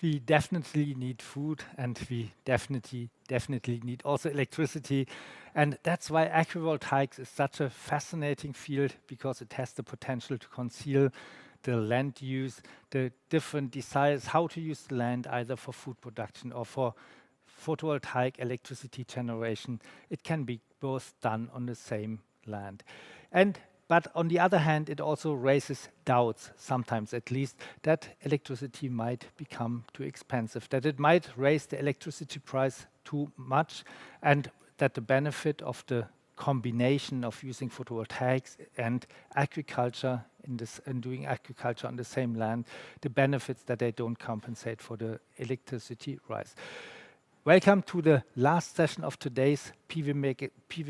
We definitely need food, and we definitely need also electricity. And that's why agrivoltaics is such a fascinating field, because it has the potential to conceal the land use, the different desires, how to use the land either for food production or for photovoltaic electricity generation. It can be both done on the same land. And but on the other hand, it also raises doubts, sometimes at least, that electricity might become too expensive, that it might raise the electricity price too much, and that the benefit of the combination of using photovoltaics and agriculture and doing agriculture on the same land, the benefits that they don't compensate for the electricity rise. Welcome to the last session of today's PV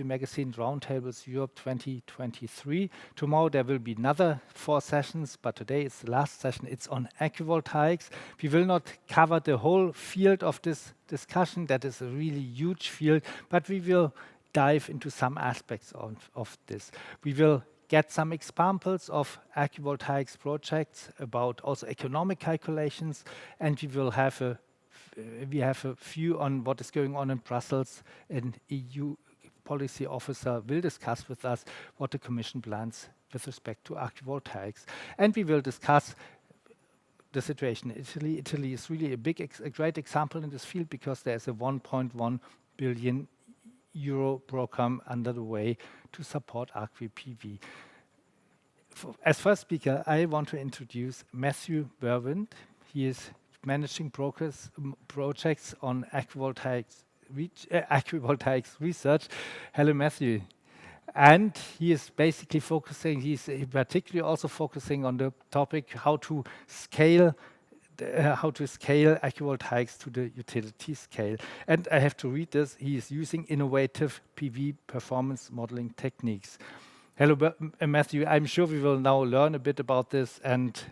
Magazine Roundtables Europe 2023. Tomorrow there will be another 4 sessions, but today is the last session. It's on agrivoltaics. We will not cover the whole field of this discussion. That is a really huge field, but we will dive into some aspects of this. We will get some examples of agrivoltaics projects about also economic calculations, and we have a view on what is going on in Brussels. An EU policy officer will discuss with us what the Commission plans with respect to agrivoltaics. And we will discuss the situation in Italy. Italy is really a great example in this field, because there's a 1.1 billion euro program under the way to support AgriPV. As first speaker, I want to introduce Matthew Berwind. He is managing projects on agrivoltaics research. Hello, Matthew. And he is basically he's particularly also focusing on the topic how to scale agrivoltaics to the utility scale. And I have to read this. He is using innovative PV performance modeling techniques. Hello, Matthew. I'm sure we will now learn a bit about this, and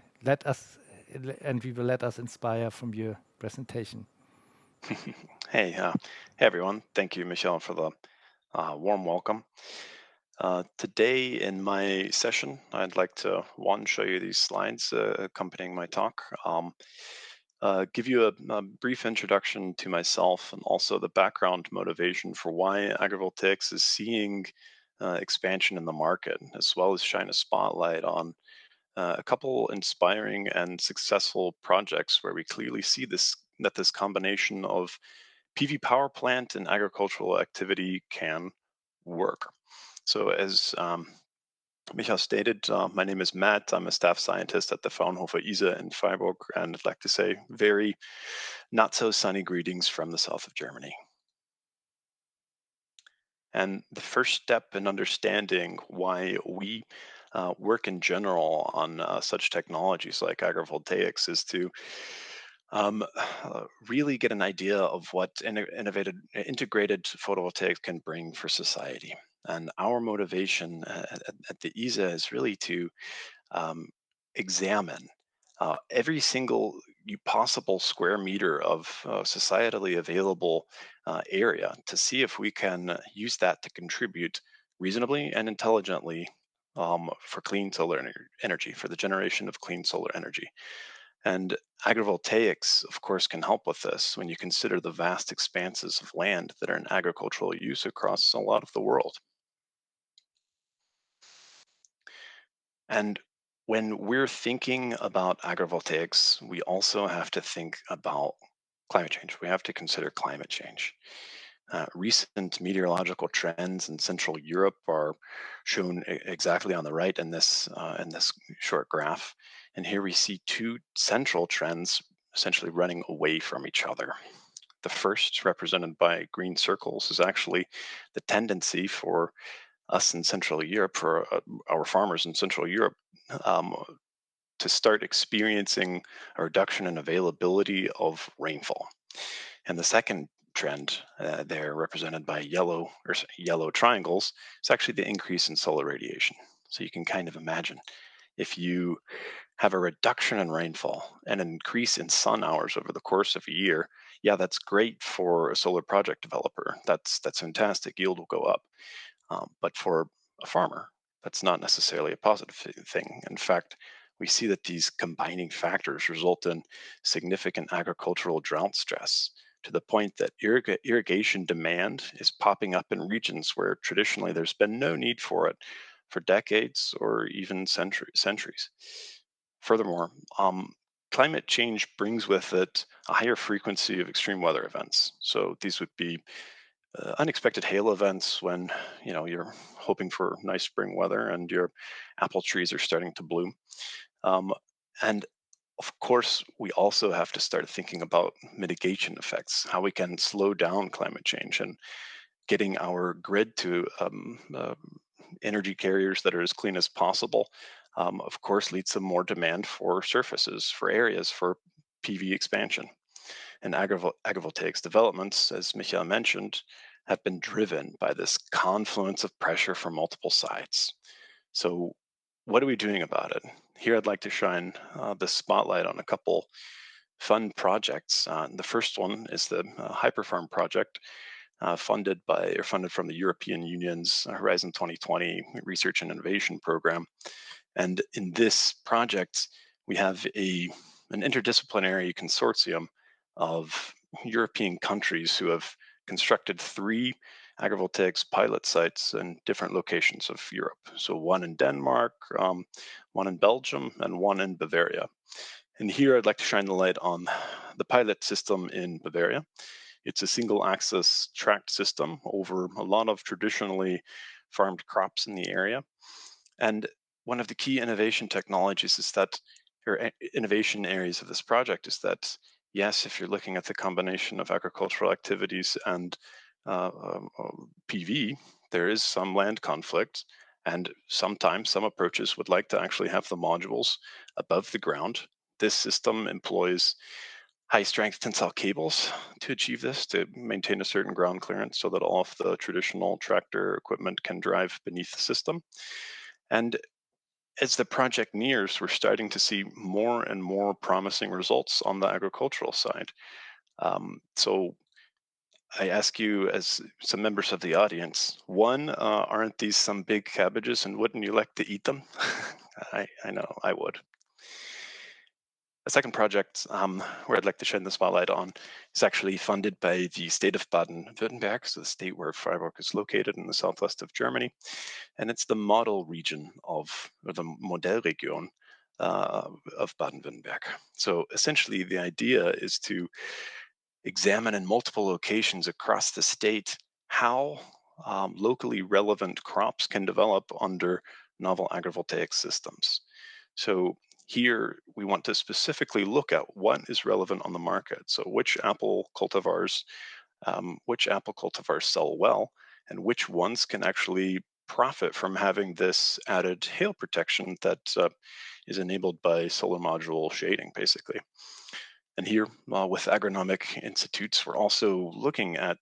we will let us inspire from your presentation. Hey everyone. Thank you, Michelle, for the warm welcome. Today in my session, I'd like to, show you these slides accompanying my talk, give you a brief introduction to myself and also the background motivation for why agrivoltaics is seeing expansion in the market, as well as shine a spotlight on a couple inspiring and successful projects where we clearly see that this combination of PV power plant and agricultural activity can work. So as Michael stated, my name is Matt. I'm a staff scientist at the Fraunhofer ISA in Freiburg, and I'd like to say very not so sunny greetings from the south of Germany. And the first step in understanding why we work in general on such technologies like agrivoltaics is to really get an idea of what integrated photovoltaics can bring for society. And our motivation at the ISA is really to examine every single possible square meter of societally available area to see if we can use that to contribute reasonably and intelligently for clean solar energy, for the generation of clean solar energy. And agrivoltaics, of course, can help with this when you consider the vast expanses of land that are in agricultural use across a lot of the world. And when we're thinking about agrivoltaics, we also have to think about climate change. We have to consider climate change. Recent meteorological trends in Central Europe are shown exactly on the right in this short graph. And here we see 2 central trends essentially running away from each other. The first, represented by green circles, is actually the tendency for us in Central Europe, for our farmers in Central Europe, um, to start experiencing a reduction in availability of rainfall. And the second trend, there represented by yellow triangles, is actually the increase in solar radiation. So you can kind of imagine if you have a reduction in rainfall and an increase in sun hours over the course of a year, yeah, that's great for a solar project developer. That's fantastic. Yield will go up. But for a farmer, that's not necessarily a positive thing. In fact, we see that these combining factors result in significant agricultural drought stress to the point that irrigation demand is popping up in regions where traditionally there's been no need for it for decades or even centuries. Furthermore, climate change brings with it a higher frequency of extreme weather events. So these would be unexpected hail events when you're hoping for nice spring weather and your apple trees are starting to bloom. Um, and of course, we also have to start thinking about mitigation effects, how we can slow down climate change and getting our grid to energy carriers that are as clean as possible. Of course, leads to more demand for surfaces, for areas, for PV expansion. And agrivoltaics developments, as Michael mentioned, have been driven by this confluence of pressure from multiple sides. So, what are we doing about it? Here, I'd like to shine the spotlight on a couple fun projects. The first one is the Hyperfarm project, funded from the European Union's Horizon 2020 Research and Innovation Program. And in this project, we have an interdisciplinary consortium of European countries who have constructed 3 agrivoltaics pilot sites in different locations of Europe. So one in Denmark, one in Belgium, and one in Bavaria. And here I'd like to shine the light on the pilot system in Bavaria. It's a single axis tracked system over a lot of traditionally farmed crops in the area. And one of the key innovation technologies is that, innovation areas of this project is that, yes, if you're looking at the combination of agricultural activities and PV, there is some land conflict. And sometimes some approaches would like to actually have the modules above the ground. This system employs high strength tensile cables to achieve this, to maintain a certain ground clearance so that all of the traditional tractor equipment can drive beneath the system. And as the project nears, we're starting to see more and more promising results on the agricultural side. So I ask you, as some members of the audience, one, aren't these some big cabbages and wouldn't you like to eat them? I know I would. A second project where I'd like to shine the spotlight on is actually funded by the state of Baden-Württemberg, so the state where Freiburg is located in the southwest of Germany. And it's the model region or the Modellregion of Baden-Württemberg. So essentially, the idea is to examine in multiple locations across the state how locally relevant crops can develop under novel agrivoltaic systems. So here we want to specifically look at what is relevant on the market. So which apple cultivars sell well, and which ones can actually profit from having this added hail protection that is enabled by solar module shading, basically. And here, with agronomic institutes, we're also looking at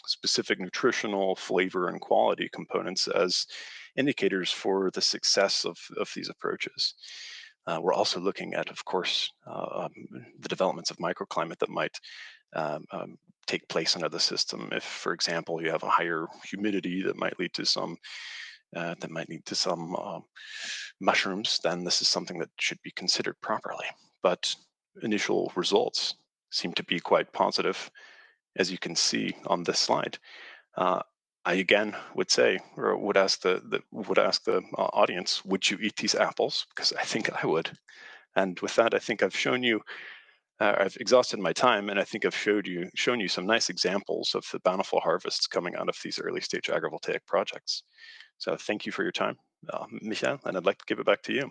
specific nutritional, flavor, and quality components as indicators for the success of these approaches. We're also looking at, of course, the developments of microclimate that might take place under the system. If, for example, you have a higher humidity that might lead to some mushrooms, then this is something that should be considered properly. But initial results seem to be quite positive, as you can see on this slide. I again would say, or would ask the audience, would you eat these apples? Because I think I would. And with that, I think I've shown you. I've exhausted my time, and I think I've shown you some nice examples of the bountiful harvests coming out of these early stage agrivoltaic projects. So thank you for your time, Michael, and I'd like to give it back to you.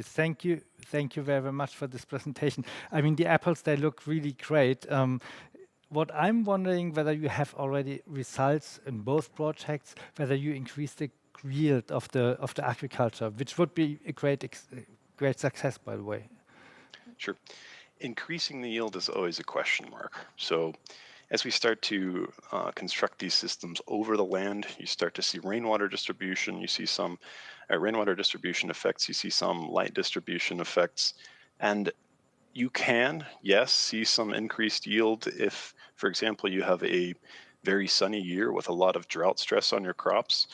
Thank you very much for this presentation. I mean, the apples, they look really great. What I'm wondering, whether you have already results in both projects, whether you increase the yield of the agriculture, which would be a great success, by the way. Sure. Increasing the yield is always a question mark. So as we start to construct these systems over the land, you start to see rainwater distribution, you see some rainwater distribution effects, you see some light distribution effects, and you can, yes, see some increased yield if, for example, you have a very sunny year with a lot of drought stress on your crops.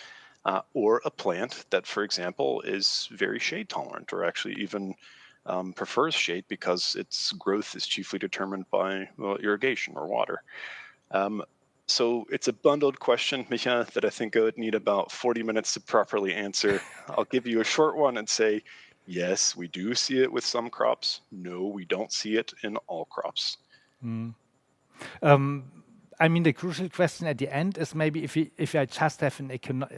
or a plant that, for example, is very shade tolerant, or actually even prefers shade because its growth is chiefly determined by irrigation or water. So it's a bundled question, Micha, that I think I would need about 40 minutes to properly answer. I'll give you a short one and say, yes, we do see it with some crops. No, we don't see it in all crops. I mean, the crucial question at the end is maybe if I just have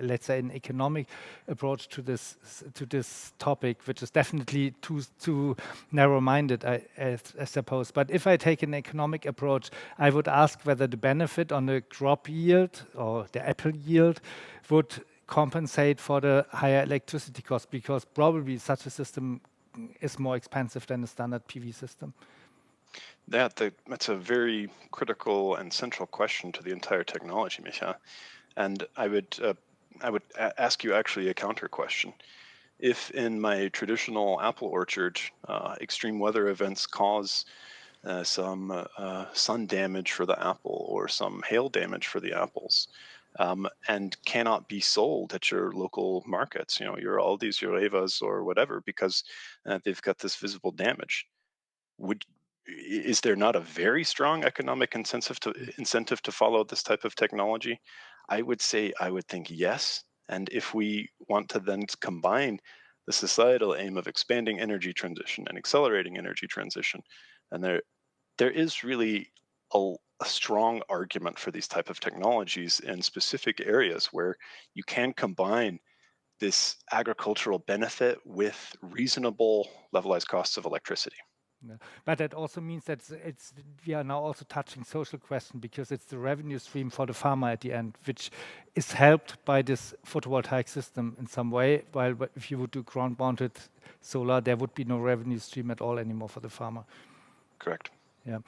let's say an economic approach to this topic, which is definitely too narrow-minded, I suppose. But if I take an economic approach, I would ask whether the benefit on the crop yield or the apple yield would compensate for the higher electricity cost, because probably such a system is more expensive than a standard PV system. That's a very critical and central question to the entire technology, Micha. And I would ask you actually a counter question. If in my traditional apple orchard, extreme weather events cause some sun damage for the apple or some hail damage for the apples, and cannot be sold at your local markets, your Aldi's, your Evas, or whatever, because they've got this visible damage, is there not a very strong economic incentive to follow this type of technology? I would think yes. And if we want to then combine the societal aim of expanding energy transition and accelerating energy transition, and there is really a strong argument for these type of technologies in specific areas where you can combine this agricultural benefit with reasonable levelized costs of electricity. Yeah. But that also means that we are now also touching social question, because it's the revenue stream for the farmer at the end, which is helped by this photovoltaic system in some way. While if you would do ground-mounted solar, there would be no revenue stream at all anymore for the farmer. Correct. Yeah.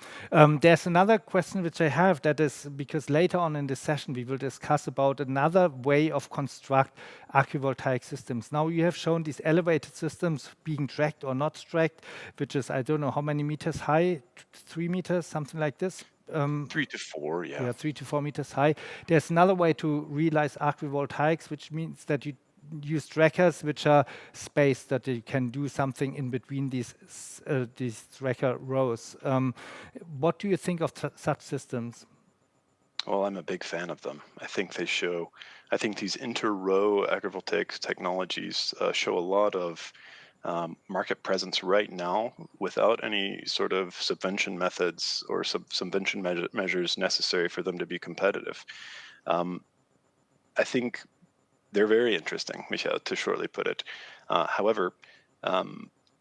There's another question which I have, that is because later on in this session we will discuss about another way of construct agrivoltaic systems. Now you have shown these elevated systems being tracked or not tracked, which is, I don't know how many meters high, 3 meters, something like this. 3 to 4, yeah. Yeah, 3 to 4 meters high. There's another way to realize agrivoltaics, which means that you use trackers which are spaced, that you can do something in between these tracker rows. What do you think of such systems? Well, I'm a big fan of them. I think these inter-row agrivoltaic technologies show a lot of market presence right now without any sort of subvention methods or subvention measures necessary for them to be competitive. I think they're very interesting, Michael, to shortly put it. However,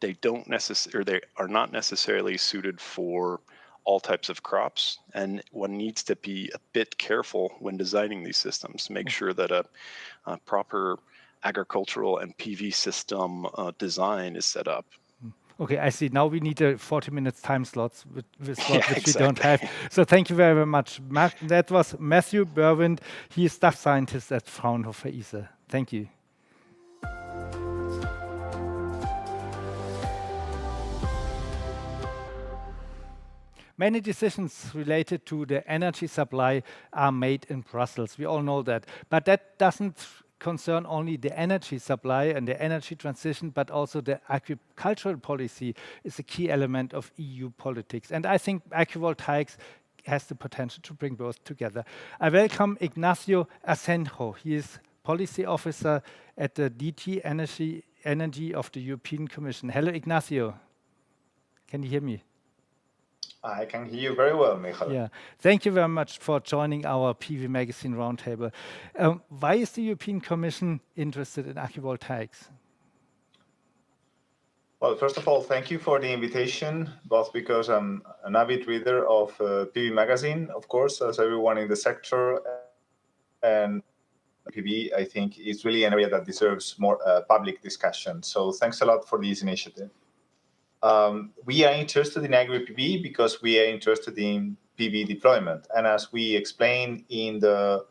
they are not necessarily suited for all types of crops, and one needs to be a bit careful when designing these systems. Make sure that a proper agricultural and PV system design is set up. Okay, I see. Now we need a 40 minutes time slots, which exactly. we don't have. So thank you very much. That was Matthew Berwind. He is staff scientist at Fraunhofer ISE. Thank you. Many decisions related to the energy supply are made in Brussels. We all know that. But that doesn't concern only the energy supply and the energy transition, but also the agricultural policy is a key element of EU politics. And I think agrivoltaics has the potential to bring both together. I welcome Ignacio Asenjo. He is policy officer at the DG Energy of the European Commission. Hello, Ignacio. Can you hear me? I can hear you very well, Michael. Yeah, thank you very much for joining our PV Magazine Roundtable. Why is the European Commission interested in agrivoltaics? Well, first of all, thank you for the invitation, both because I'm an avid reader of PV Magazine, of course, as everyone in the sector, and PV, I think, is really an area that deserves more public discussion. So thanks a lot for this initiative. We are interested in AgriPV because we are interested in PV deployment. And as we explained in the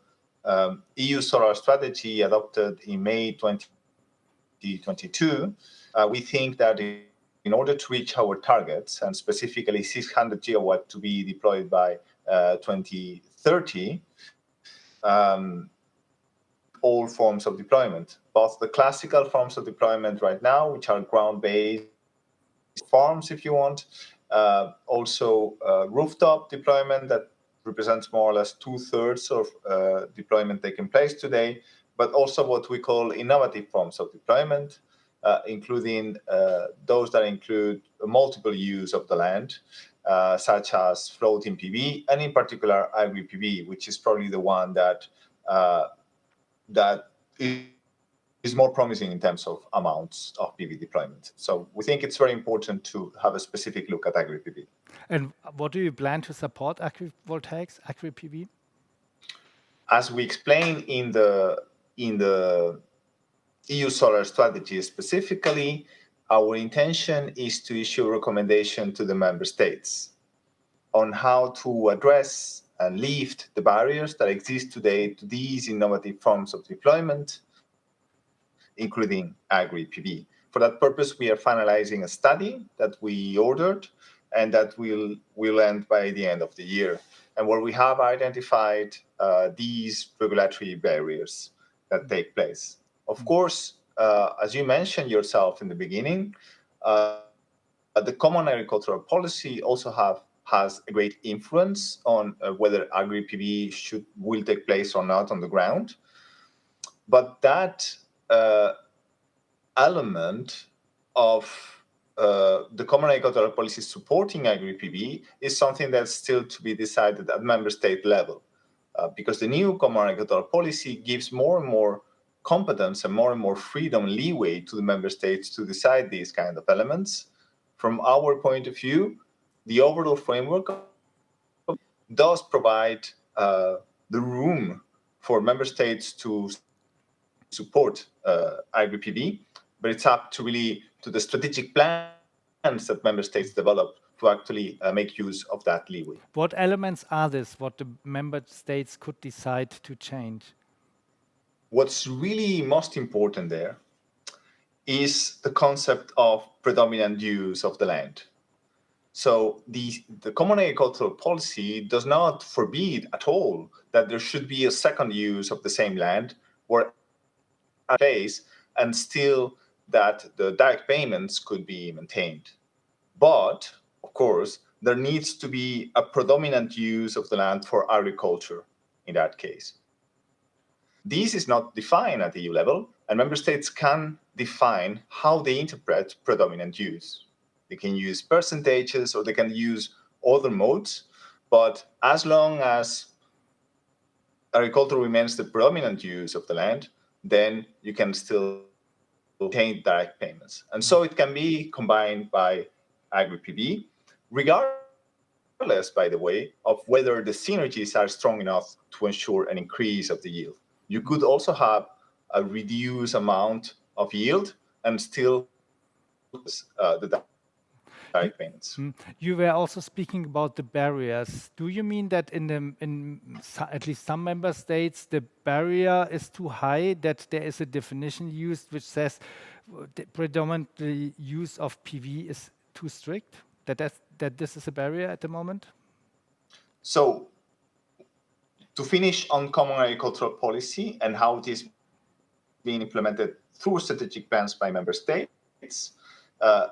EU solar strategy adopted in May 2022, we think that in order to reach our targets, and specifically 600 gigawatt to be deployed by 2030, all forms of deployment, both the classical forms of deployment right now, which are ground-based farms, if you want, also rooftop deployment that represents more or less 2/3 of deployment taking place today, but also what we call innovative forms of deployment, including those that include multiple use of the land, such as floating PV, and in particular AgriPV, which is probably the one that is more promising in terms of amounts of PV deployment. So we think it's very important to have a specific look at AgriPV. And what do you plan to support agrivoltaics, AgriPV? As we explained in the EU solar strategy specifically, our intention is to issue a recommendation to the member states on how to address and lift the barriers that exist today to these innovative forms of deployment, including AgriPV. For that purpose, we are finalizing a study that we ordered and that will end by the end of the year, and where we have identified these regulatory barriers that take place. Of course, as you mentioned yourself in the beginning, the Common Agricultural Policy also has a great influence on whether AgriPV will take place or not on the ground. But that element of the Common Agricultural Policy supporting AgriPV is something that's still to be decided at member state level, because the new Common Agricultural Policy gives more and more competence and more freedom and leeway to the member states to decide these kind of elements. From our point of view, the overall framework does provide the room for member states to support AgriPV, but it's up to the strategic plans that member states develop to actually make use of that leeway. What elements are this, what the member states could decide to change? What's really most important there is the concept of predominant use of the land. So the Common Agricultural Policy does not forbid at all that there should be a second use of the same land where phase, and still that the direct payments could be maintained. But, of course, there needs to be a predominant use of the land for agriculture in that case. This is not defined at the EU level, and member states can define how they interpret predominant use. They can use percentages or they can use other modes, but as long as agriculture remains the predominant use of the land, then you can still obtain direct payments. And so it can be combined by AgriPV, regardless, by the way, of whether the synergies are strong enough to ensure an increase of the yield. You could also have a reduced amount of yield and still the direct payments. You were also speaking about the barriers. Do you mean that in at least some member states, the barrier is too high, that there is a definition used which says the predominantly use of PV is too strict, that this is a barrier at the moment? So to finish on Common Agricultural Policy and how it is being implemented through strategic plans by member states,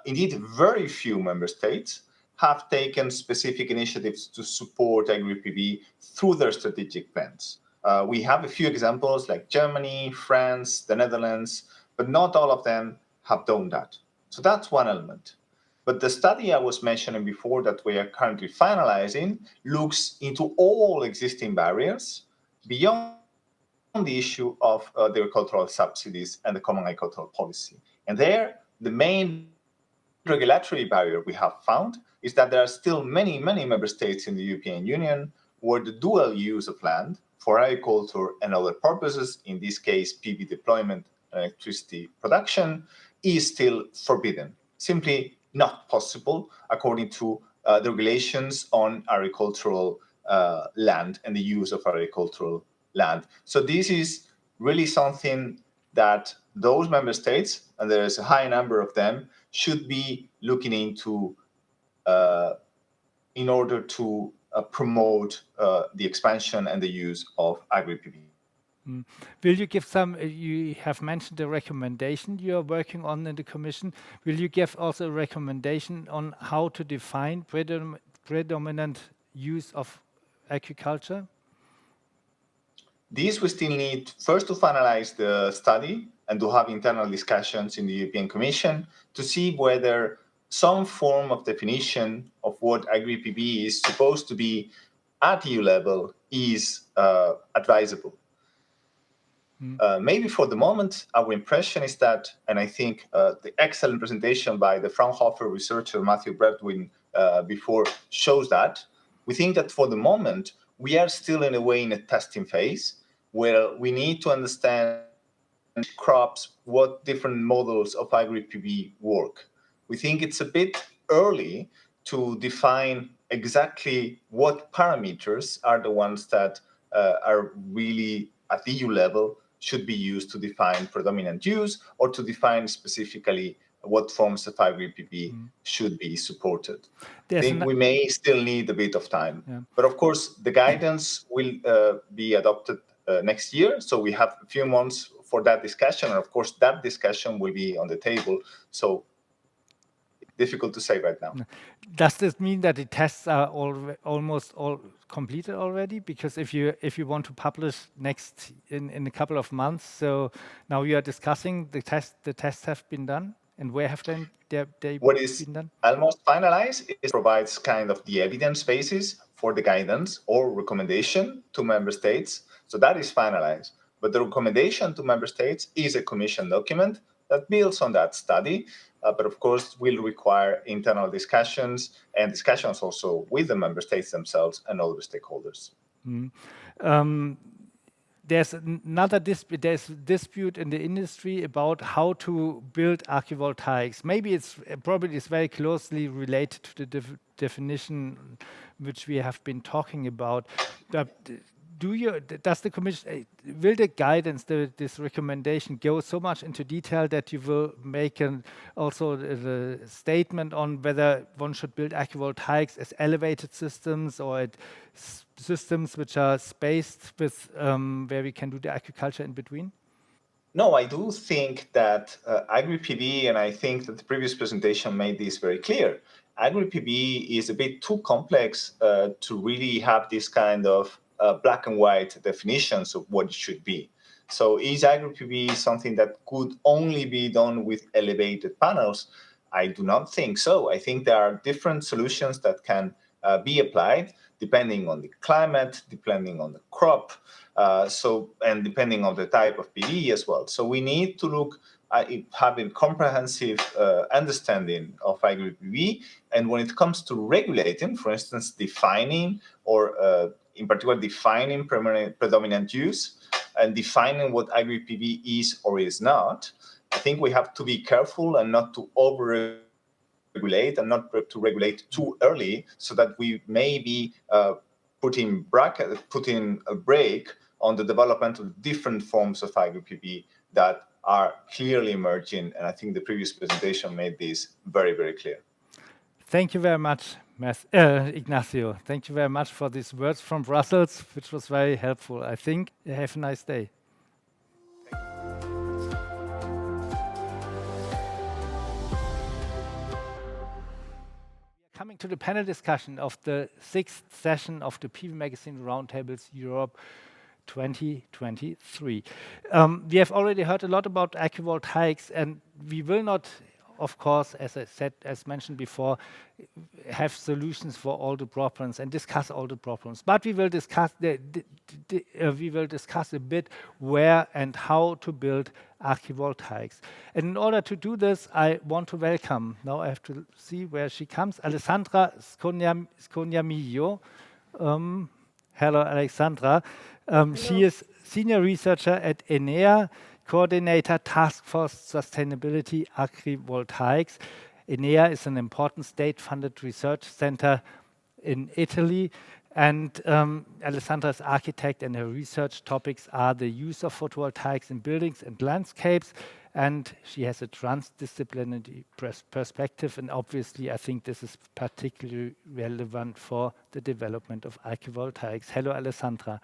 indeed, very few member states have taken specific initiatives to support AgriPV through their strategic plans. We have a few examples like Germany, France, the Netherlands, but not all of them have done that. So that's one element. But the study I was mentioning before that we are currently finalizing looks into all existing barriers beyond the issue of the agricultural subsidies and the Common Agricultural Policy. And there, the main regulatory barrier we have found is that there are still many member states in the European Union where the dual use of land for agriculture and other purposes, in this case PV deployment and electricity production, is still forbidden. Simply not possible according to the regulations on agricultural land and the use of agricultural land. So this is really something that those member states, and there is a high number of them, should be looking into in order to promote the expansion and the use of AgriPV. Will you give some, you have mentioned the recommendation you are working on in the Commission. Will you give also a recommendation on how to define predominant use of agriculture? These we still need first to finalize the study and to have internal discussions in the European Commission to see whether some form of definition of what AgriPV is supposed to be at EU level is advisable. Maybe for the moment, our impression is that, and I think the excellent presentation by the Fraunhofer researcher Matthew Berwind before shows that, we think that for the moment, we are still in a way in a testing phase where we need to understand crops, what different models of AgriPV work. We think it's a bit early to define exactly what parameters are the ones that are really at the EU level should be used to define predominant use or to define specifically what forms of AgriPV should be supported. I think we may still need a bit of time. Yeah. But of course, the guidance will be adopted next year. So we have a few months for that discussion. And of course, that discussion will be on the table. So difficult to say right now. Does this mean that the tests are almost all completed already? Because if you want to publish next in a couple of months, so now we are discussing the tests have been done, and where have they what is been done? Almost finalized. It provides kind of the evidence basis for the guidance or recommendation to member states. So that is finalized. But the recommendation to member states is a commission document that builds on that study. But of course, will require internal discussions and discussions also with the member states themselves and all the stakeholders. There's another dispute in the industry about how to build agrivoltaics. Maybe probably it's very closely related to the definition which we have been talking about. Does the Commission, will the guidance, this recommendation go so much into detail that you will make also the statement on whether one should build agrivoltaics as elevated systems or at systems which are spaced with where we can do the agriculture in between? No, I do think that AgriPV, and I think that the previous presentation made this very clear, AgriPV is a bit too complex to really have this kind of black and white definitions of what it should be. So is AgriPV something that could only be done with elevated panels? I do not think so. I think there are different solutions that can be applied depending on the climate, depending on the crop, and depending on the type of PV as well. So we need to look at having comprehensive understanding of AgriPV. And when it comes to regulating, for instance, defining or in particular defining predominant use and defining what AgriPV is or is not, I think we have to be careful and not to over-regulate and not to regulate too early so that we may be putting a brake on the development of different forms of AgriPV that are clearly emerging. And I think the previous presentation made this very, very clear. Thank you very much, Ignacio. Thank you very much for these words from Brussels, which was very helpful, I think. Have a nice day. Coming to the panel discussion of the 6th session of the PV Magazine Roundtables Europe 2023. We have already heard a lot about agrivoltaics, and we will not, of course, as I said, as mentioned before, have solutions for all the problems and discuss all the problems. But we will discuss a bit where and how to build agrivoltaics. And in order to do this, I want to welcome, now I have to see where she comes, Alessandra Scognamiglio. Hello, Alessandra. She is senior researcher at ENEA, Coordinator Task Force Sustainability Agrivoltaics. ENEA is an important state-funded research center in Italy. And Alessandra is architect, and her research topics are the use of photovoltaics in buildings and landscapes. And she has a transdisciplinary perspective. And obviously, I think this is particularly relevant for the development of agrivoltaics. Hello, Alessandra.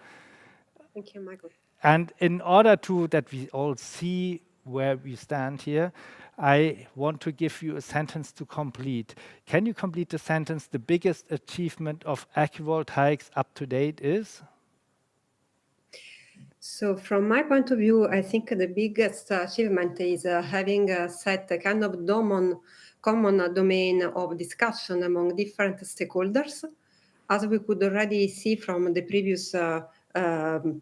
Thank you, Michael. And in order that we all see where we stand here, I want to give you a sentence to complete. Can you complete the sentence? The biggest achievement of agrivoltaics up to date is? So from my point of view, I think the biggest achievement is having set a kind of common domain of discussion among different stakeholders. As we could already see from the previous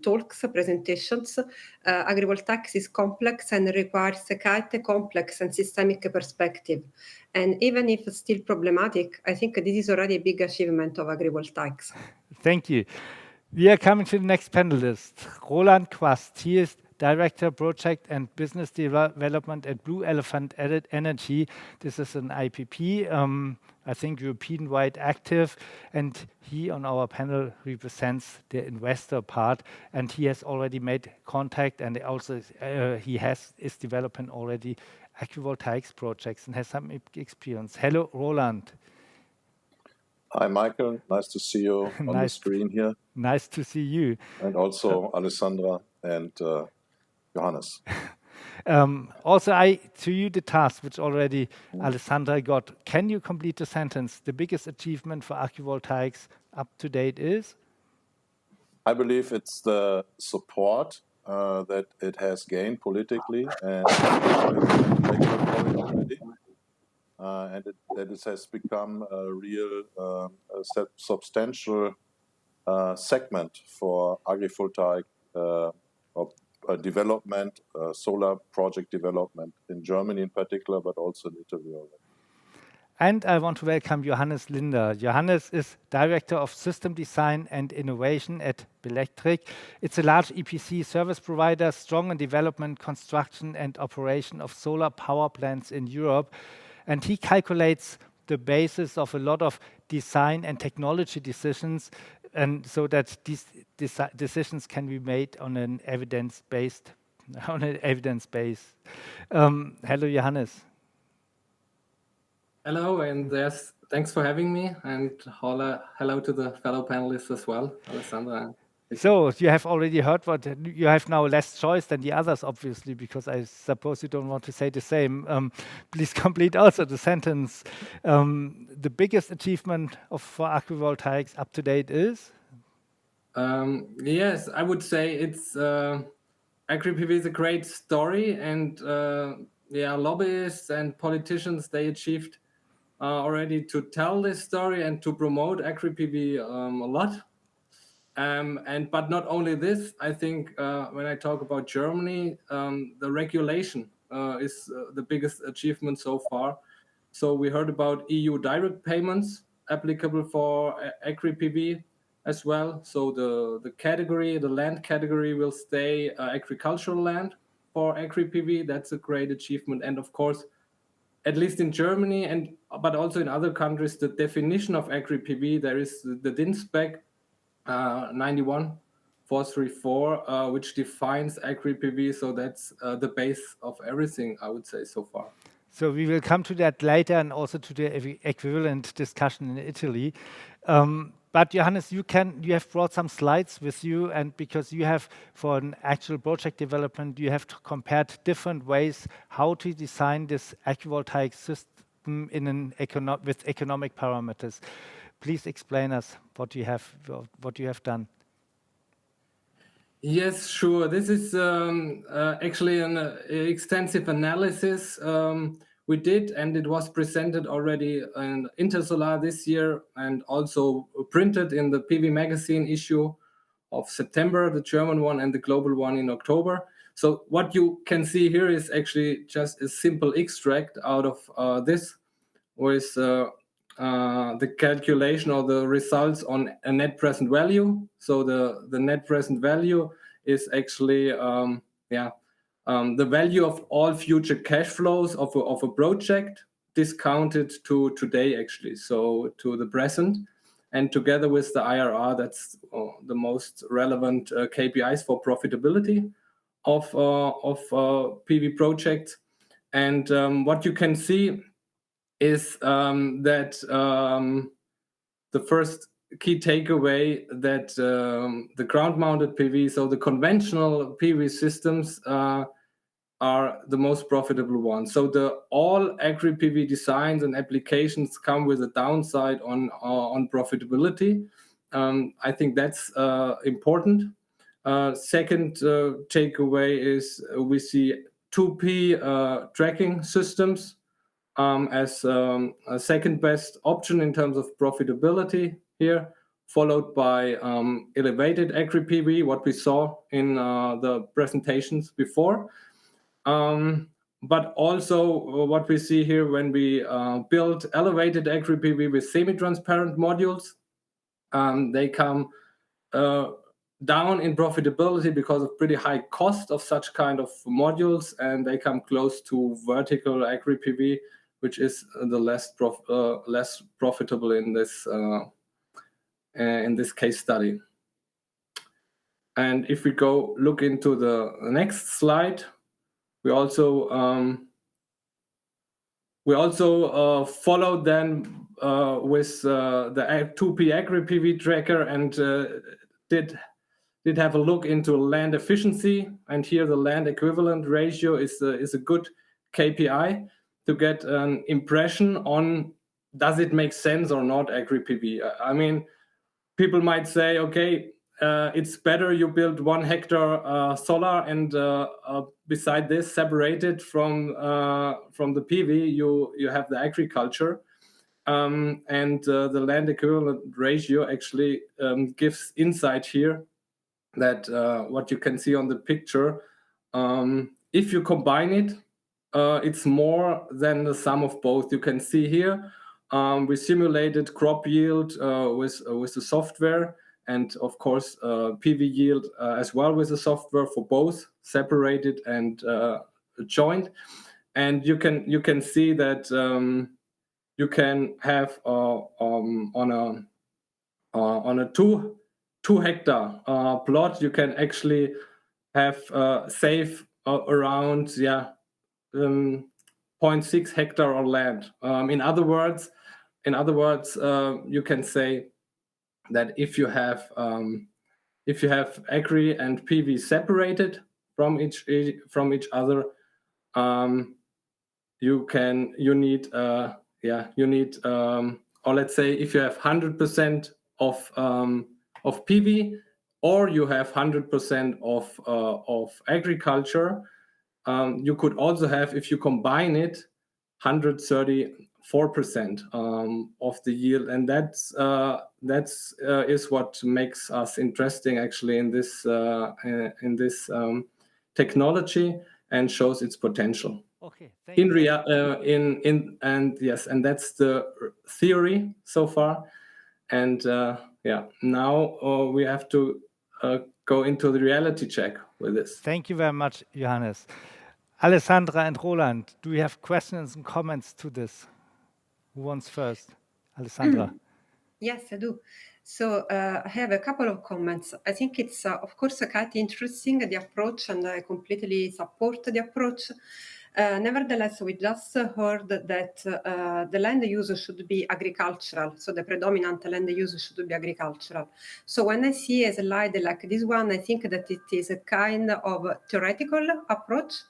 talks, presentations, agrivoltaics is complex and requires quite a complex and systemic perspective. And even if still problematic, I think this is already a big achievement of agrivoltaics. Thank you. We are coming to the next panelist, Roland Quast. He is Director Project and Business Development at Blue Elephant Energy. This is an IPP, I think European-wide active, and he on our panel represents the investor part, and he has already made contact, and also is developing already agrivoltaics projects and has some experience. Hello, Roland. Hi, Michael. Nice to see you on the screen here. Nice to see you. And also Alessandra and Johannes. Also, to you the task which already Alessandra got. Can you complete the sentence? The biggest achievement for agrivoltaics up to date is? I believe it's the support that it has gained politically and regulatory already. And that it has become a real substantial segment for agrivoltaic development, solar project development in Germany in particular, but also in Italy already. And I want to welcome Johannes Linder. Johannes is Director of System Design and Innovation at BELECTRIC. It's a large EPC service provider, strong in development, construction and operation of solar power plants in Europe. And he calculates the basis of a lot of design and technology decisions, and so that these decisions can be made on an evidence-based. Hello, Johannes. Hello, and thanks for having me, and hello to the fellow panelists as well, Alessandra. So you have already heard what you have now less choice than the others, obviously, because I suppose you don't want to say the same. Please complete also the sentence. The biggest achievement for agrivoltaics up to date is? Yes, I would say it's AgriPV is a great story, and lobbyists and politicians, they achieved already to tell this story and to promote AgriPV a lot. But not only this, I think when I talk about Germany, the regulation is the biggest achievement so far. So we heard about EU direct payments applicable for AgriPV as well. So the land category will stay agricultural land for AgriPV. That's a great achievement. And of course, at least in Germany, but also in other countries, the definition of AgriPV, there is the DIN spec 91434, which defines AgriPV. So that's the base of everything, I would say, so far. So we will come to that later, and also to the equivalent discussion in Italy. But Johannes, you have brought some slides with you, and because you have, for an actual project development, you have compared different ways how to design this agrivoltaic system with economic parameters. Please explain us what you have done. Yes, sure. This is actually an extensive analysis we did, and it was presented already in Intersolar this year, and also printed in the PV magazine issue of September, the German one, and the global one in October. So what you can see here is actually just a simple extract out of this, with the calculation or the results on a net present value. So the net present value is actually the value of all future cash flows of a project discounted to today, actually, so to the present, and together with the IRR, that's the most relevant KPIs for profitability of PV projects. And what you can see is that the first key takeaway that the ground-mounted PV, so the conventional PV systems, are the most profitable ones. So all AgriPV designs and applications come with a downside on profitability. I think that's important. Second takeaway is we see 2P tracking systems as a second best option in terms of profitability here, followed by elevated AgriPV, what we saw in the presentations before. But also what we see here when we build elevated AgriPV with semi-transparent modules, they come down in profitability because of pretty high cost of such kind of modules, and they come close to vertical AgriPV, which is the less profitable in this case study. And if we go look into the next slide, we also followed then with the 2P AgriPV tracker and did have a look into land efficiency. And here the land equivalent ratio is a good KPI to get an impression on does it make sense or not AgriPV. I mean, people might say, okay, it's better you build 1 hectare solar and beside this, separated from the PV, you have the agriculture. And the land equivalent ratio actually gives insight here that what you can see on the picture, if you combine it, it's more than the sum of both. You can see here, we simulated crop yield with the software, and of course PV yield as well with the software for both separated and joint. And you can see that you can have on a 2 hectare plot, you can actually have save around 0.6 hectare on land. In other words, you can say that if you have Agri and PV separated from each other, you need or let's say if you have 100% of PV, or you have 100% of agriculture, you could also have, if you combine it, 134% of the yield, and that's is what makes us interesting actually in this technology and shows its potential. Okay, thank you. And that's the theory so far, and now we have to go into the reality check with this. Thank you very much, Johannes. Alessandra and Roland, do you have questions and comments to this? Who wants first? Alessandra. Yes, I do. So I have a couple of comments. I think it's, of course, quite interesting, the approach, and I completely support the approach. Nevertheless, we just heard that the land use should be agricultural, so the predominant land use should be agricultural. So when I see a slide like this one, I think that it is a kind of theoretical approach,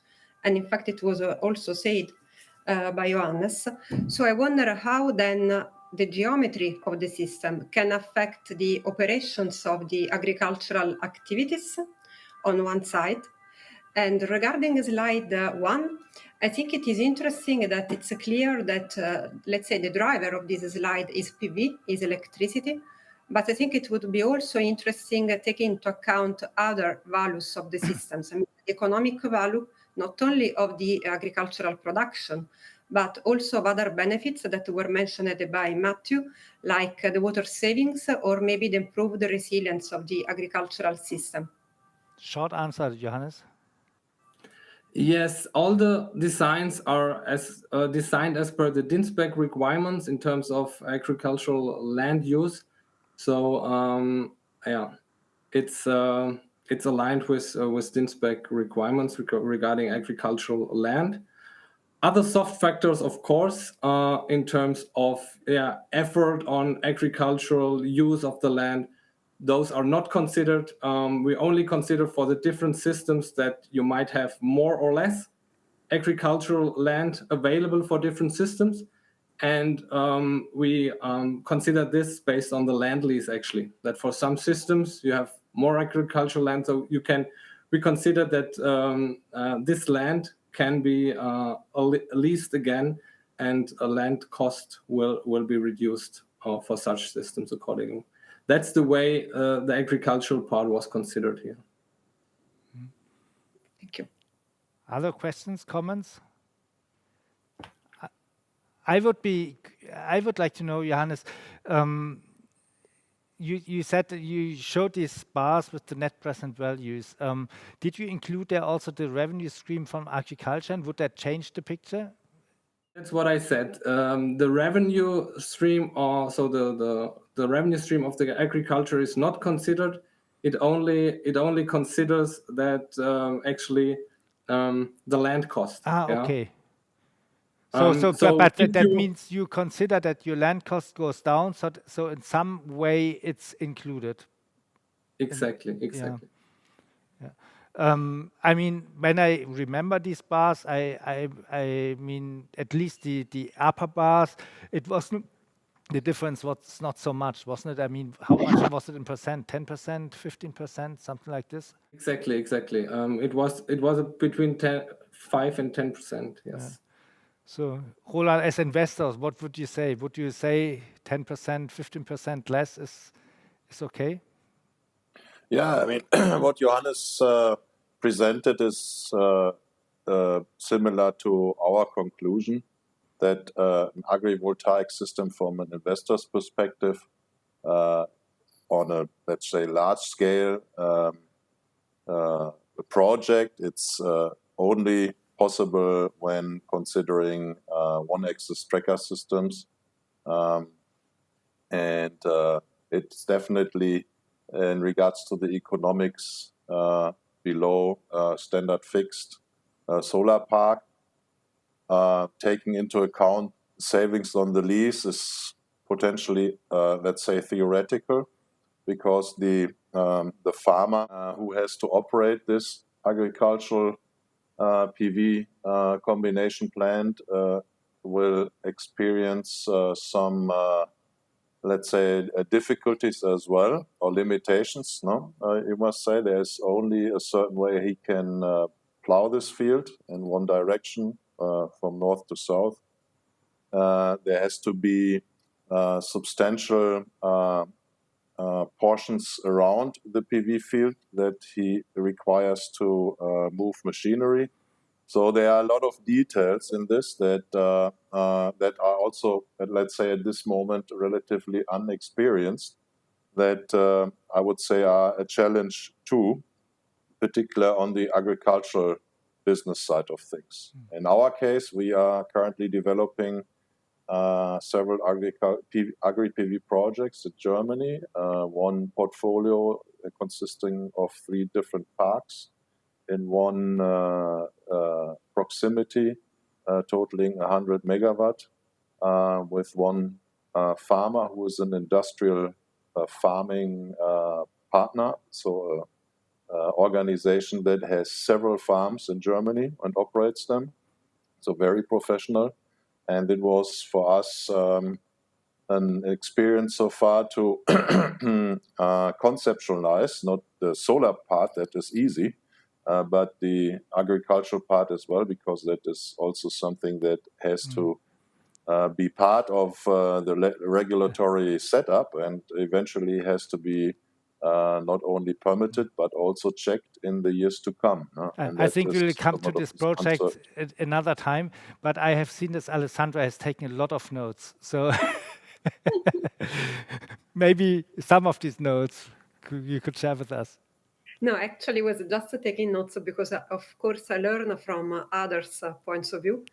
and in fact it was also said by Johannes. So I wonder how then the geometry of the system can affect the operations of the agricultural activities on one side. And regarding slide 1, I think it is interesting that it's clear that, let's say, the driver of this slide is PV, is electricity. But I think it would be also interesting taking into account other values of the systems. I mean, the economic value, not only of the agricultural production, but also of other benefits that were mentioned by Matthew, like the water savings or maybe the improved resilience of the agricultural system. Short answer, Johannes. Yes, all the designs are designed as per the DIN-spec requirements in terms of agricultural land use. So it's aligned with DIN-spec requirements regarding agricultural land. Other soft factors, of course, in terms of effort on agricultural use of the land, those are not considered. We only consider for the different systems that you might have more or less agricultural land available for different systems. And we consider this based on the land lease, actually, that for some systems you have more agricultural land. So we consider that this land can be leased again, and a land cost will be reduced for such systems accordingly. That's the way the agricultural part was considered here. Thank you. Other questions, comments? I would like to know, Johannes, you said that you showed these bars with the net present values. Did you include there also the revenue stream from agriculture, and would that change the picture? That's what I said. The revenue stream, also the revenue stream of the agriculture is not considered. It only considers that actually the land cost. Okay. That means you consider that your land cost goes down, so in some way it's included. Exactly. Yeah. I mean, when I remember these bars, I mean, at least the upper bars, it wasn't, the difference was not so much, wasn't it? I mean, how much was it in percent? 10%, 15%, something like this? Exactly. It was between 5 and 10%. Yes. Yeah. So, Roland, as investors, what would you say? Would you say 10%, 15% less is okay? Yeah, I mean, what Johannes presented is similar to our conclusion that an agrivoltaic system from an investor's perspective on a, let's say, large scale project, it's only possible when considering one-axis tracker systems. And it's definitely, in regards to the economics, below standard fixed solar park. Taking into account savings on the lease is potentially, let's say, theoretical, because the farmer who has to operate this agricultural PV combination plant will experience some, let's say, difficulties as well, or limitations. No, you must say there's only a certain way he can plow this field in one direction from north to south. There has to be substantial portions around the PV field that he requires to move machinery. So there are a lot of details in this that are also, let's say, at this moment, relatively unexperienced, that I would say are a challenge too, particularly on the agricultural business side of things. In our case, we are currently developing several AgriPV projects in Germany, one portfolio consisting of 3 different parks in one proximity, totaling 100 megawatt, with one farmer who is an industrial farming partner, so an organization that has several farms in Germany and operates them, so very professional. And it was for us an experience so far to conceptualize, not the solar part, that is easy, but the agricultural part as well, because that is also something that has to be part of the regulatory setup, and eventually has to be not only permitted but also checked in the years to come. I think we will come to this project at another time, but I have seen this Alessandra has taken a lot of notes. So maybe some of these notes you could share with us. No, actually, I was just taking notes because, of course, I learn from others' points of view.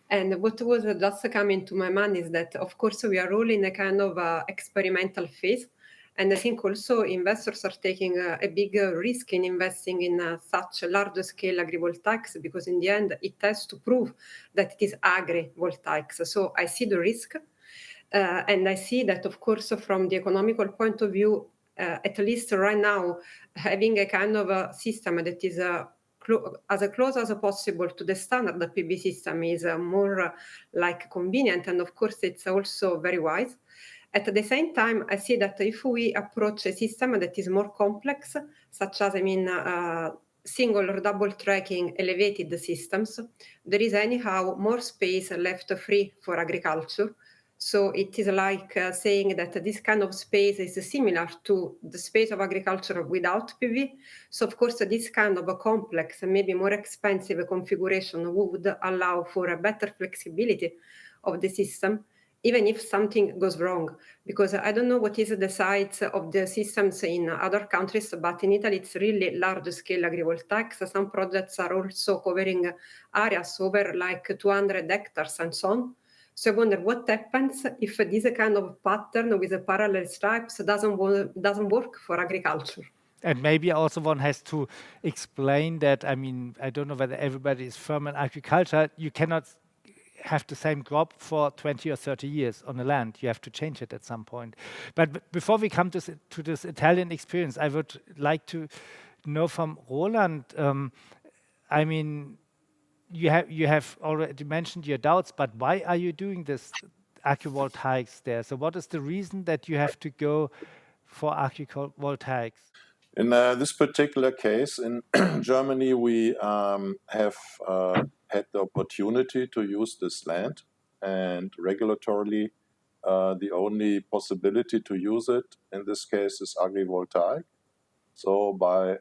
And what was just coming to my mind is that, of course, we are all in a kind of experimental phase. And I think also investors are taking a big risk in investing in such large-scale agrivoltaics, because in the end, it has to prove that it is agrivoltaics. So I see the risk. And I see that, of course, from the economical point of view, at least right now, having a kind of a system that is as close as possible to the standard PV system is more like convenient. And of course, it's also very wise. At the same time, I see that if we approach a system that is more complex, such as, single or double tracking elevated systems, there is anyhow more space left free for agriculture. So it is like saying that this kind of space is similar to the space of agriculture without PV. So of course, this kind of a complex and maybe more expensive configuration would allow for a better flexibility of the system, even if something goes wrong. Because I don't know what is the size of the systems in other countries, but in Italy, it's really large-scale agrivoltaics. Some projects are also covering areas over like 200 hectares and so on. So I wonder what happens if this kind of pattern with the parallel stripes doesn't work for agriculture. And maybe also one has to explain that, I don't know whether everybody is firm in agriculture. You cannot have the same crop for 20 or 30 years on the land. You have to change it at some point. But before we come to this Italian experience, I would like to know from Roland, you have already mentioned your doubts, but why are you doing this agrivoltaics there? So what is the reason that you have to go for agrivoltaics? In this particular case, in Germany, we have had the opportunity to use this land, and regulatorily, the only possibility to use it in this case is agrivoltaic. So by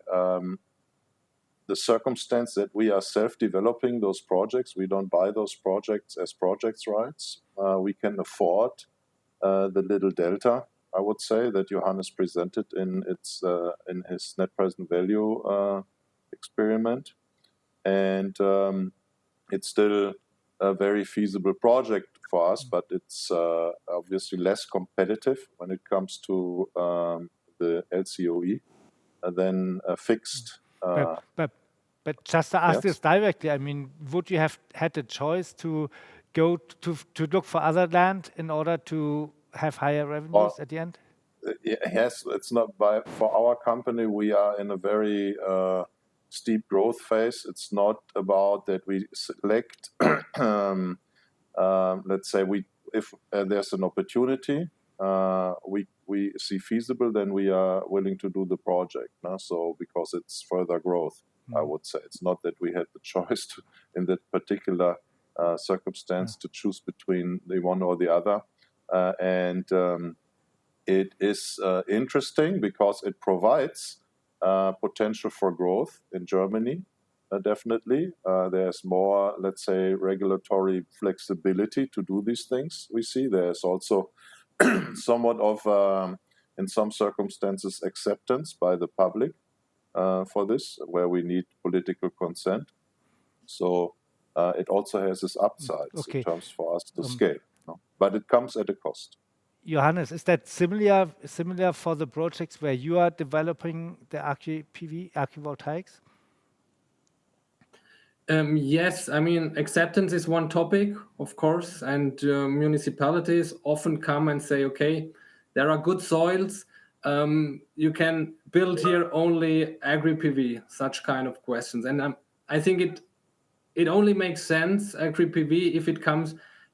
the circumstance that we are self-developing those projects, we don't buy those projects as projects rights. We can afford the little delta, I would say, that Johannes presented in his net present value experiment, and it's still a very feasible project for us, but it's obviously less competitive when it comes to the LCOE than a fixed. But just to ask Yes. this directly, would you have had the choice to go to look for other land in order to have higher revenues at the end? Yes, it's not for our company. We are in a very steep growth phase. It's not about that we select. Let's say if there's an opportunity we see feasible, then we are willing to do the project. No? So because it's further growth, I would say it's not that we had the choice in that particular circumstance to choose between the one or the other, and it is interesting because it provides potential for growth in Germany. Definitely, there's more, let's say, regulatory flexibility to do these things. We see there's also somewhat of, in some circumstances, acceptance by the public for this, where we need political consent. So it also has its upsides in terms for us to scale, but it comes at a cost. Johannes, is that similar for the projects where you are developing the AgriPV, agrivoltaics? Yes, acceptance is one topic, of course, and municipalities often come and say, okay, there are good soils, you can build here only AgriPV, such kind of questions. And I think it only makes sense, AgriPV,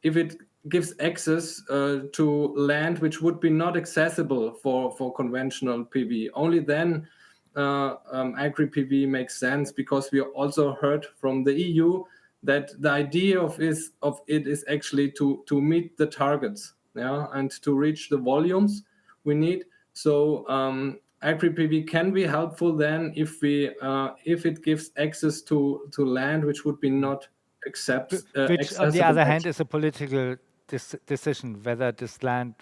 if it gives access to land which would be not accessible for conventional PV. Only then AgriPV makes sense, because we also heard from the EU that the idea of it is actually to meet the targets, and to reach the volumes we need. So AgriPV can be helpful then if it gives access to land which would be not accessible. Which, on the other hand, is a political decision whether this land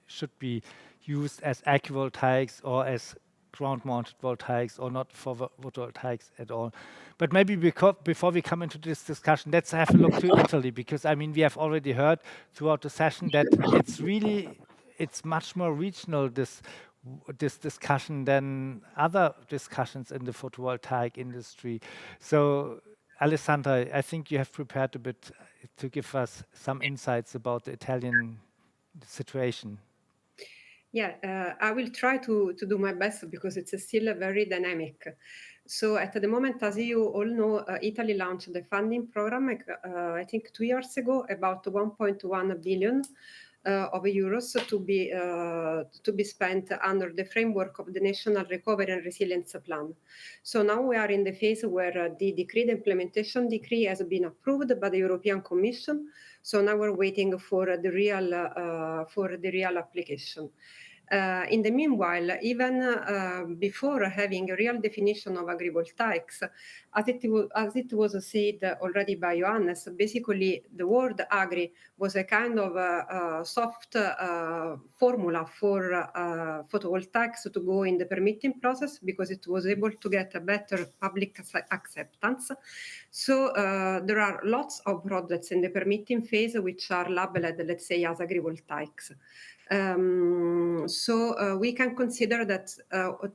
should be used as agrivoltaics or as ground-mounted voltaics or not for photovoltaics at all. But maybe before we come into this discussion, let's have a look to Italy, because we have already heard throughout the session that it's much more regional, this this discussion than other discussions in the photovoltaic industry. So, Alessandra, I think you have prepared a bit to give us some insights about the Italian situation. Yeah, I will try to do my best because it's still very dynamic. So at the moment, as you all know, Italy launched the funding program, I think 2 years ago, about 1.1 billion of euros to be spent under the framework of the National Recovery and Resilience Plan. So now we are in the phase where the implementation decree has been approved by the European Commission. So now we're waiting for the real application. In the meanwhile, even before having a real definition of agrivoltaics, as it was said already by Johannes, basically the word agri was a kind of soft formula for photovoltaics to go in the permitting process because it was able to get a better public acceptance. So there are lots of projects in the permitting phase which are labeled, let's say, as agrivoltaics. So we can consider that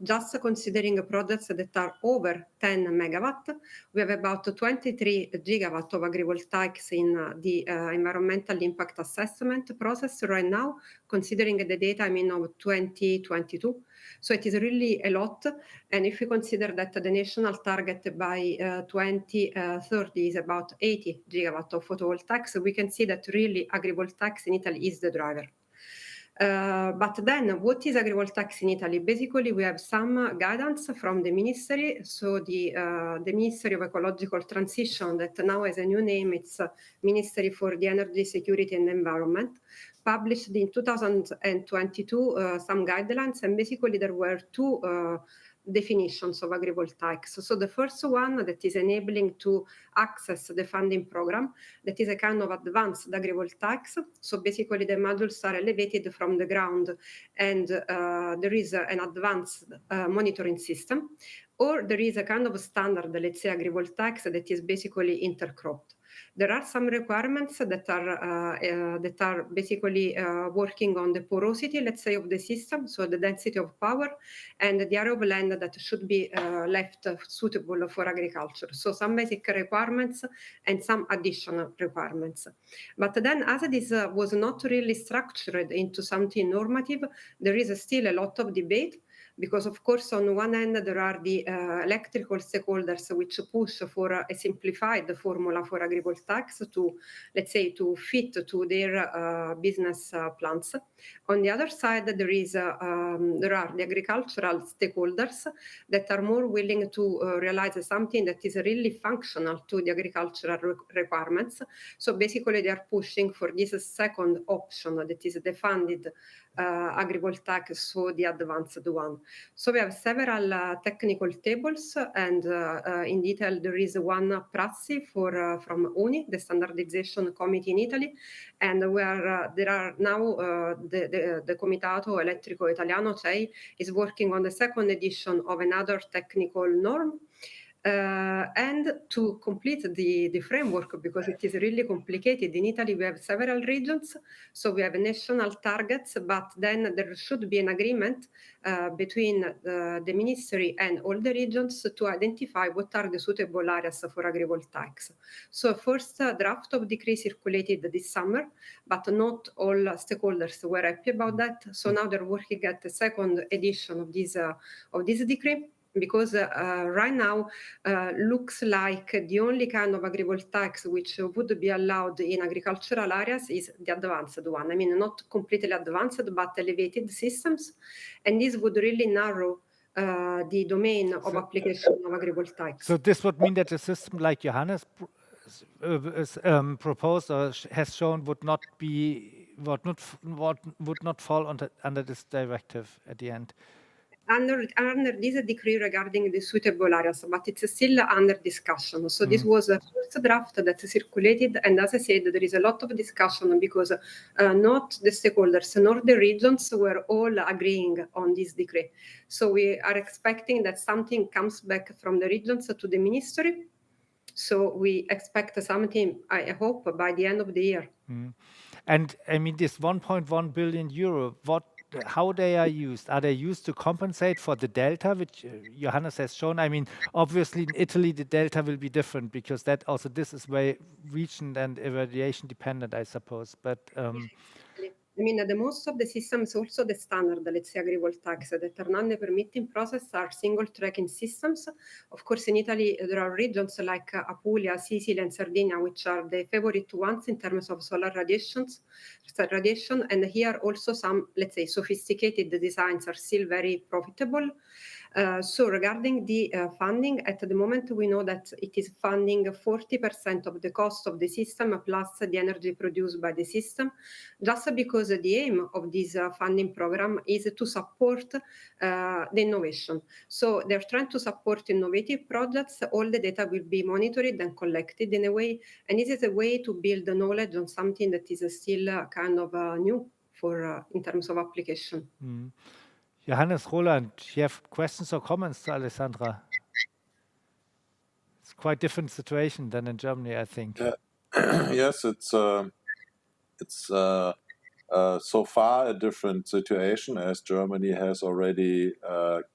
just considering projects that are over 10 megawatt, we have about 23 gigawatt of agrivoltaics in the environmental impact assessment process right now, considering the data of 2022. So it is really a lot. And if we consider that the national target by 2030 is about 80 gigawatt of photovoltaics, we can see that really agrivoltaics in Italy is the driver. But then what is agrivoltaics in Italy? Basically, we have some guidance from the ministry. So the Ministry of Ecological Transition, that now has a new name, it's Ministry for the Energy Security and Environment, published in 2022 some guidelines, and basically there were two definitions of agrivoltaics. So the first one that is enabling to access the funding program, that is a kind of advanced agrivoltaics. So basically the modules are elevated from the ground and there is an advanced monitoring system, or there is a kind of standard, let's say, agrivoltaics that is basically intercropped. There are some requirements that are basically working on the porosity, let's say, of the system, so the density of power, and the area of land that should be left suitable for agriculture. So some basic requirements and some additional requirements. But then, as this was not really structured into something normative, there is still a lot of debate. Because, of course, on one end, there are the electrical stakeholders which push for a simplified formula for agrivoltaics to, let's say, to fit to their business plans. On the other side, there are the agricultural stakeholders that are more willing to realize something that is really functional to the agricultural requirements. So basically, they are pushing for this second option that is the funded agrivoltaic, so the advanced one. So we have several technical tables, and in detail there is one prassi from UNI, the Standardization Committee in Italy, and where there are now the Comitato Elettrico Italiano, CEI, is working on the second edition of another technical norm. And to complete the framework, because it is really complicated. In Italy, we have several regions, so we have national targets, but then there should be an agreement between the ministry and all the regions to identify what are the suitable areas for agrivoltaics. So first draft of decree circulated this summer, but not all stakeholders were happy about that. So now they're working at the second edition of this decree. Because right now looks like the only kind of agrivoltaics which would be allowed in agricultural areas is the advanced one. I mean, not completely advanced, but elevated systems. And this would really narrow the domain of application of agrivoltaics. So this would mean that a system like Johannes proposed or has shown would not fall under this directive at the end. Under this decree regarding the suitable areas, but it's still under discussion. So this was a first draft that circulated, and as I said, there is a lot of discussion because not the stakeholders nor the regions were all agreeing on this decree. So we are expecting that something comes back from the regions to the ministry. So we expect something, I hope, by the end of the year. And I mean, this 1.1 billion euro, what how they are used. Are they used to compensate for the delta, which Johannes has shown? I mean, obviously in Italy the delta will be different because this is very region and irradiation dependent, I suppose. But I mean, the most of the systems, also the standard, let's say, Agrivoltatics that are non-permitting process are single tracking systems. Of course, in Italy, there are regions like Apulia, Sicily, and Sardinia, which are the favorite ones in terms of solar radiation. And here also some, let's say, sophisticated designs are still very profitable. So regarding the funding, at the moment, we know that it is funding 40% of the cost of the system plus the energy produced by the system, just because the aim of this funding program is to support the innovation. So they're trying to support innovative projects. All the data will be monitored and collected in a way, and this is a way to build the knowledge on something that is still kind of new for in terms of application. Mm. Johannes, Roland, you have questions or comments to Alessandra? It's quite different situation than in Germany, I think. Yes, it's so far a different situation, as Germany has already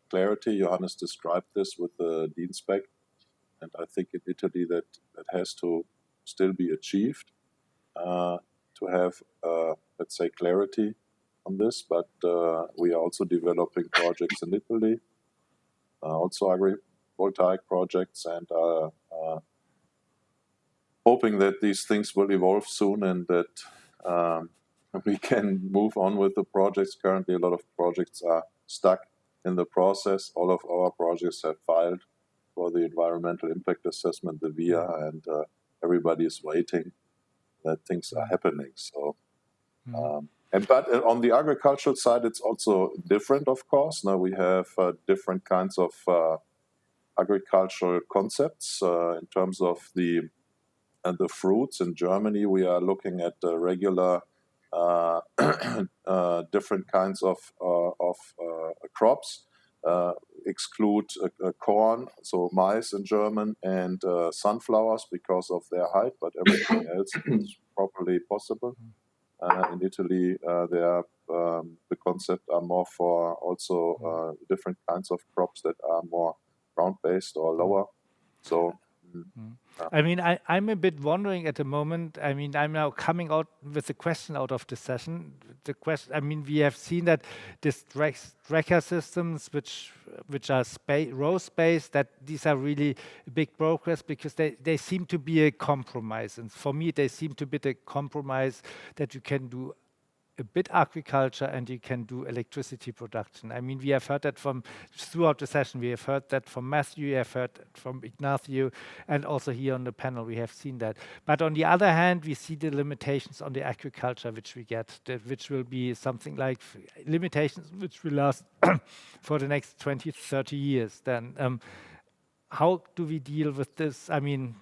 clarity. Johannes described this with the Dean spec, and I think in Italy that has to still be achieved to have, let's say, clarity on this. But we are also developing projects in Italy, also agrivoltaic projects, and hoping that these things will evolve soon and that we can move on with the projects. Currently, a lot of projects are stuck in the process. All of our projects have filed for the environmental impact assessment, the VIA, and everybody is waiting that things are happening. So, but on the agricultural side, it's also different, of course. Now we have different kinds of agricultural concepts in terms of the fruits. In Germany, we are looking at regular different kinds of crops. Exclude corn, so maize in German, and sunflowers because of their height, but everything else is properly possible. In Italy, the concept are more for also different kinds of crops that are more ground-based or lower. So. I mean, I'm a bit wondering at the moment. I mean, I'm now coming out with a question out of the session. The question, I mean, we have seen that these tracker systems, which are row-based, that these are really big progress because they seem to be a compromise. And for me, they seem to be the compromise that you can do a bit agriculture and you can do electricity production. I mean, we have heard that throughout the session. We have heard that from Matthew, we have heard that from Ignacio, and also here on the panel we have seen that. But on the other hand, we see the limitations on the agriculture which we get, which will be something like limitations which will last for the next 20, 30 years. Then how do we deal with this? I mean,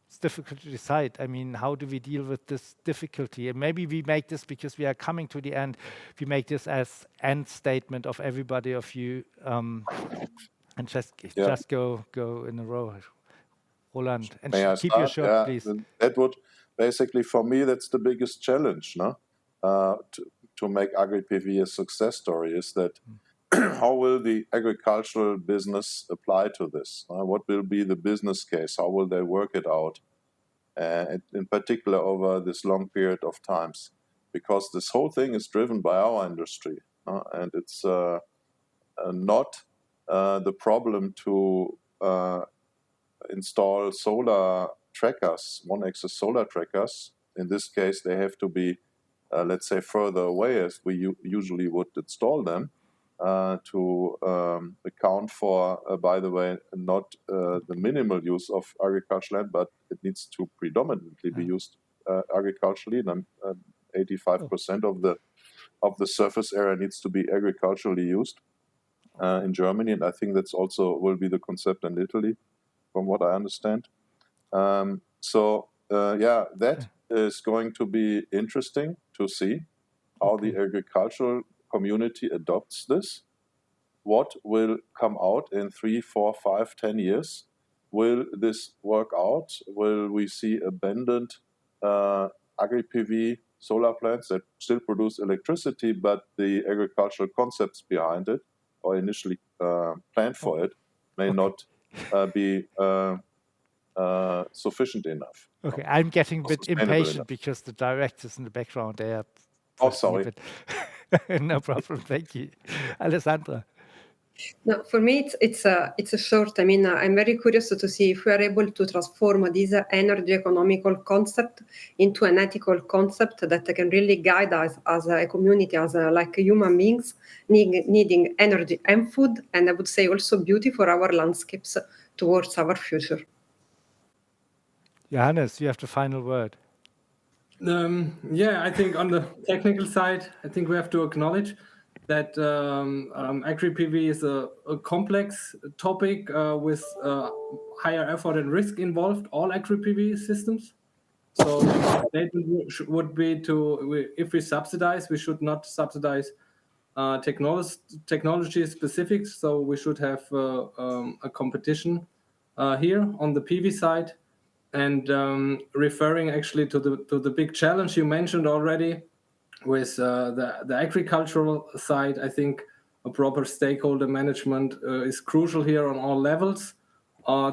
it's difficult to decide. I mean, how do we deal with this difficulty? And maybe we make this, because we are coming to the end, we make this as end statement of everybody of you, and just go in a row. Roland, and keep your short, please. That would basically, for me, that's the biggest challenge, no? To make AgriPV a success story is that how will the agricultural business apply to this? What will be the business case? How will they work it out? In particular, over this long period of times, because this whole thing is driven by our industry, and it's not the problem to install solar trackers, one-axis solar trackers. In this case, they have to be, let's say, further away as we usually would install them. To account for, by the way, not the minimal use of agricultural land, but it needs to predominantly be used agriculturally. Then 85% of the surface area needs to be agriculturally used in Germany, and I think that's also will be the concept in Italy, from what I understand. That is going to be interesting to see how the agricultural community adopts this. What will come out in 3, 4, 5, 10 years? Will this work out? Will we see abandoned AgriPV solar plants that still produce electricity, but the agricultural concepts behind it, or initially planned for it, may not be sufficient enough. Okay, I'm getting a bit Sustainable impatient enough. because the directors in the background, they are Oh, pressing a sorry. bit. No problem, thank you. Alessandra. No, for me, it's a short. I mean, I'm very curious to see if we are able to transform this energy economical concept into an ethical concept that can really guide us as a community, as like human beings needing energy and food, and I would say also beauty for our landscapes towards our future. Johannes, you have the final word. Yeah, I think on the technical side, I think we have to acknowledge that AgriPV is a complex topic with higher effort and risk involved, all AgriPV systems. So the statement would be if we subsidize, we should not subsidize technology specifics. So we should have a competition here on the PV side. And referring actually to the big challenge you mentioned already with the agricultural side, I think a proper stakeholder management is crucial here on all levels,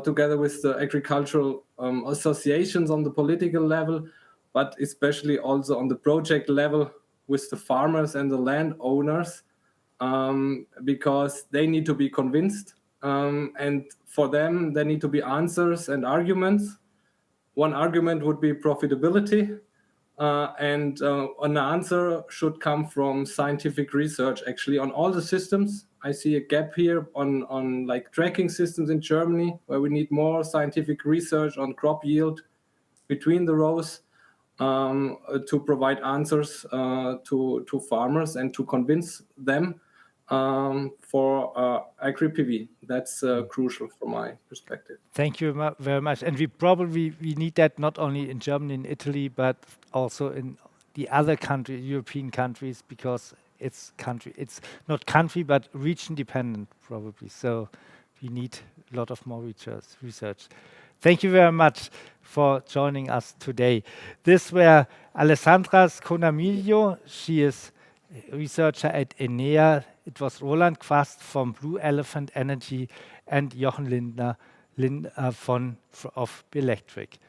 together with the agricultural associations on the political level, but especially also on the project level with the farmers and the landowners, because they need to be convinced. And for them, there need to be answers and arguments. One argument would be profitability, and an answer should come from scientific research. Actually, on all the systems, I see a gap here on like tracking systems in Germany, where we need more scientific research on crop yield between the rows to provide answers to farmers and to convince them for AgriPV. That's crucial from my perspective. Thank you very much. And we need that not only in Germany and Italy, but also in the other European countries, because it's not country, but region dependent probably. So we need a lot of more research. Thank you very much for joining us today. This were Alessandra Scognamiglio. She is a researcher at ENEA. It was Roland Quast from Blue Elephant Energy and Jochen Linder of BELECTRIC.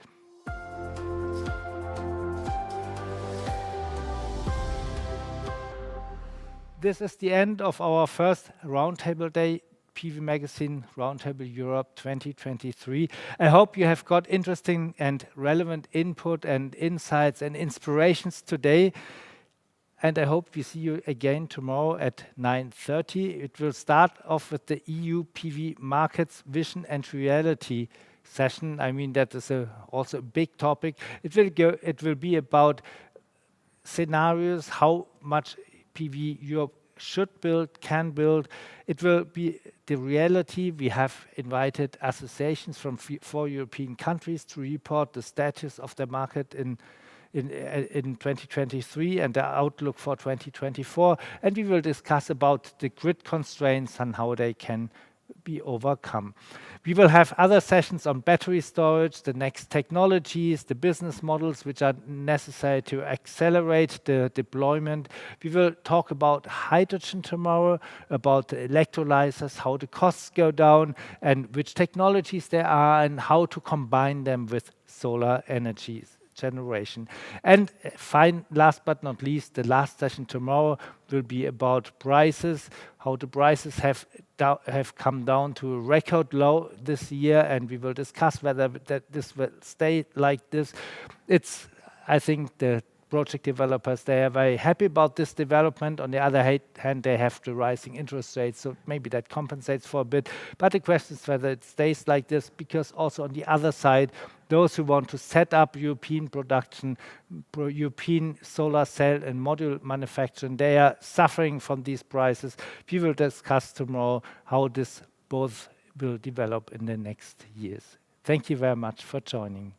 This is the end of our first Roundtable Day, PV Magazine Roundtable Europe 2023. I hope you have got interesting and relevant input and insights and inspirations today. And I hope we see you again tomorrow at 9:30. It will start off with the EU PV markets vision and reality session. I mean, that is also a big topic. It will be about scenarios, how much PV Europe should build, can build. It will be the reality. We have invited associations from 4 European countries to report the status of the market in 2023 and the outlook for 2024. And we will discuss about the grid constraints and how they can be overcome. We will have other sessions on battery storage, the next technologies, the business models which are necessary to accelerate the deployment. We will talk about hydrogen tomorrow, about the electrolyzers, how the costs go down and which technologies there are and how to combine them with solar energies generation. And last but not least, the last session tomorrow will be about prices, how the prices have come down to a record low this year, and we will discuss whether this will stay like this. I think the project developers, they are very happy about this development. On the other hand, they have the rising interest rates, so maybe that compensates for a bit. But the question is whether it stays like this, because also on the other side, those who want to set up European production, European solar cell and module manufacturing, they are suffering from these prices. We will discuss tomorrow how this both will develop in the next years. Thank you very much for joining.